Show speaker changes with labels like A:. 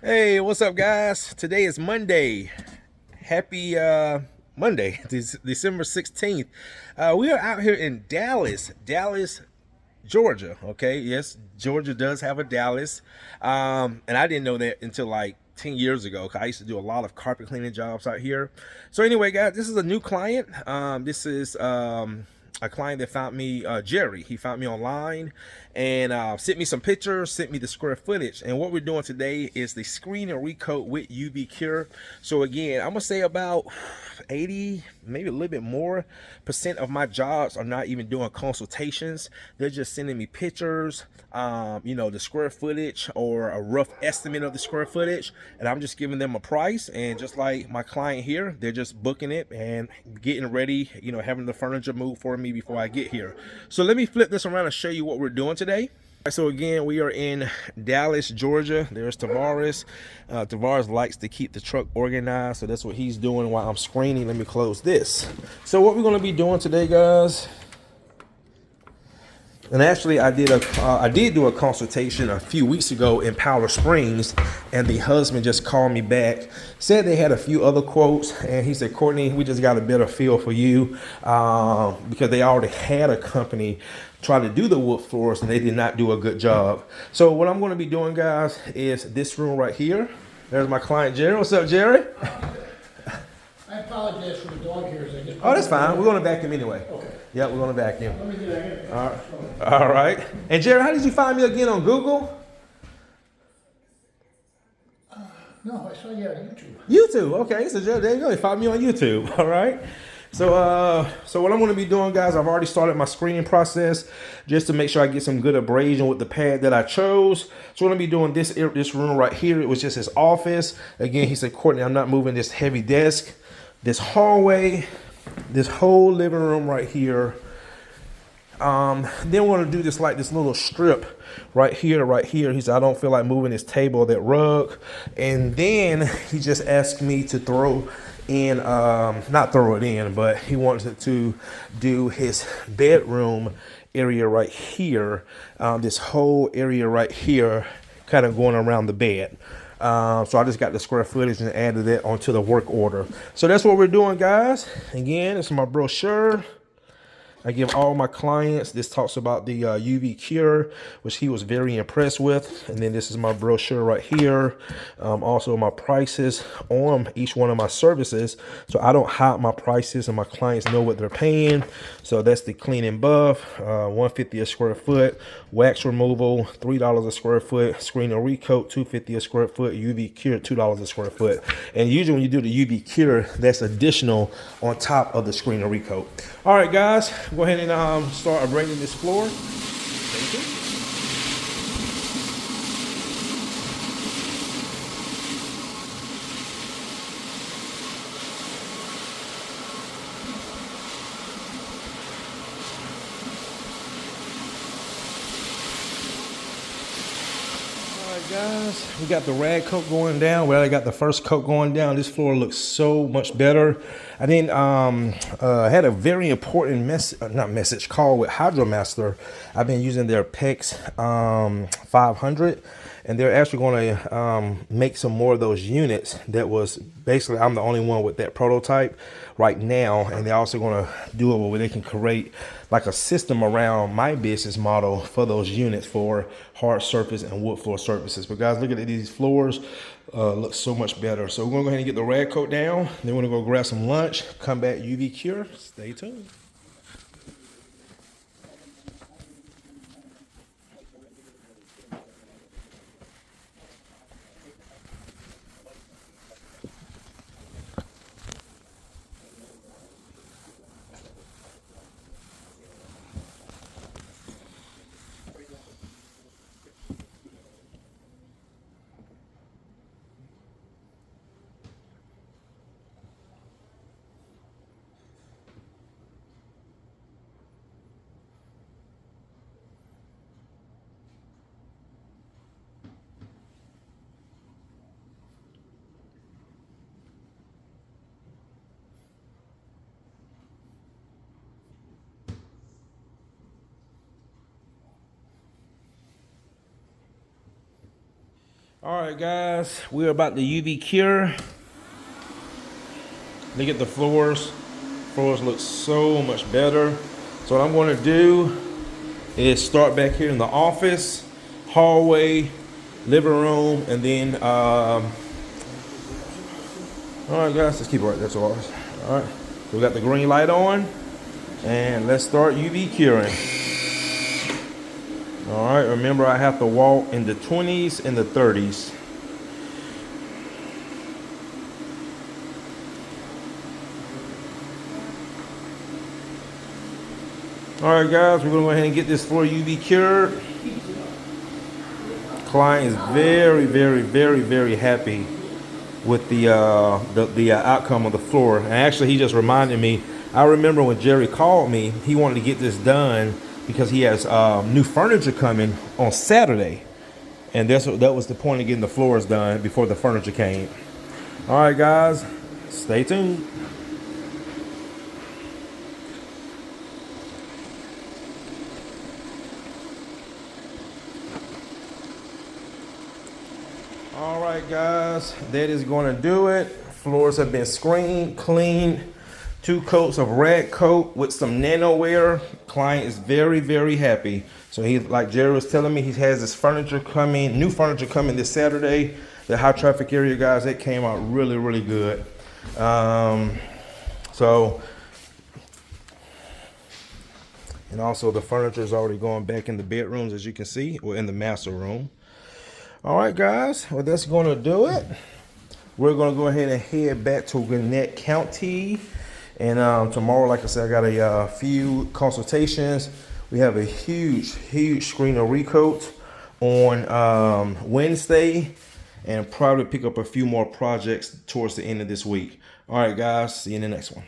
A: Hey, what's up, guys? Today is Monday. Happy Monday, December 16th. We are out here in Dallas, Georgia. Okay, yes, Georgia does have a Dallas, and I didn't know that until like 10 years ago. 'Cause I used to do a lot of carpet cleaning jobs out here. So anyway, guys, this is a new client. This is a client that found me, Jerry. He found me online and sent me some pictures, sent me the square footage. And what we're doing today is the screen and recoat with UV cure. So again, I'm gonna say about 80, maybe a little bit more percent of my jobs are not even doing consultations. They're just sending me pictures, the square footage or a rough estimate of the square footage, and I'm just giving them a price. And just like my client here, they're just booking it and getting ready, having the furniture moved for me before I get here. So let me flip this around and show you what we're doing today. So again, we are in Dallas, Georgia. There's Tavares. Tavares likes to keep the truck organized, so that's what he's doing while I'm screening. Let me close this. So what we're going to be doing today, guys, and actually I did do a consultation a few weeks ago in Powder Springs, and the husband just called me back, said they had a few other quotes, and he said, Courtney, we just got a better feel for you, because they already had a company try to do the wood floors and they did not do a good job. So what I'm going to be doing, guys, is this room right here. There's my client Jerry. What's up, Jerry?
B: I apologize for the dog here.
A: Oh, that's fine. We're going to vacuum anyway.
B: Okay.
A: Yeah, we're going to vacuum.
B: Let me get that in.
A: All right. All right. And Jerry, how did you find me again on Google?
B: No, I saw you on YouTube.
A: YouTube. Okay, so Jerry, there you go. You found me on YouTube. All right. So what I'm going to be doing, guys, I've already started my screening process just to make sure I get some good abrasion with the pad that I chose. So we're going to be doing this room right here. It was just his office. Again, he said, Courtney, I'm not moving this heavy desk, this hallway, this whole living room right here. Then we're going to do this little strip right here. He said, I don't feel like moving this table or that rug. And then he just asked me to throw in, not throw it in, but he wanted to do his bedroom area right here. This whole area right here, kind of going around the bed. So I just got the square footage and added it onto the work order. So that's what we're doing, guys. Again, this is my brochure. I give all my clients, this talks about the UV cure, which he was very impressed with. And then this is my brochure right here. Also my prices on each one of my services. So I don't hide my prices and my clients know what they're paying. So that's the clean and buff, $150 a square foot, wax removal, $3 a square foot, screen and recoat, $250 a square foot, UV cure, $2 a square foot. And usually when you do the UV cure, that's additional on top of the screen and recoat. All right, guys, go ahead and start abrasing this floor. Thank you. Guys, we got the rag coat going down. Well, I got the first coat going down. This floor looks so much better. I then had a very important call with HydroMaster. I've been using their PEX 500, and they're actually going to make some more of those units. That was basically, I'm the only one with that prototype right now, and they're also going to do it where they can create like a system around my business model for those units for hard surface and wood floor surfaces. But guys, look at these floors, look so much better. So we're gonna go ahead and get the rag coat down. Then we're gonna go grab some lunch, come back, UV cure. Stay tuned. All right, guys, we're about to UV cure. Look at the floors. Floors look so much better. So what I'm going to do is start back here in the office, hallway, living room, and then all right, guys, let's keep it right there. All right, so we got the green light on, and let's start UV curing. All right, remember I have to walk in the 20s and the 30s. All right, guys, we're gonna go ahead and get this floor UV cured. Client is very, very, very, very happy with the outcome of the floor. And actually, he just reminded me. I remember when Jerry called me, he wanted to get this done because he has new furniture coming on Saturday, and that was the point of getting the floors done before the furniture came. All right, guys, stay tuned. All right, guys, that is going to do it. Floors have been screened, cleaned. 2 coats of red coat with some nano wear. Client is very, very happy. So he, like Jerry was telling me, he has this furniture coming, new furniture coming this Saturday. The high traffic area, guys, that came out really, really good. So, and also the furniture is already going back in the bedrooms, as you can see, or in the master room. All right, guys, well, that's going to do it. We're going to go ahead and head back to Gwinnett County. And tomorrow, like I said, I got a few consultations. We have a huge screen of Recoat on Wednesday, and probably pick up a few more projects towards the end of this week. All right, guys, see you in the next one.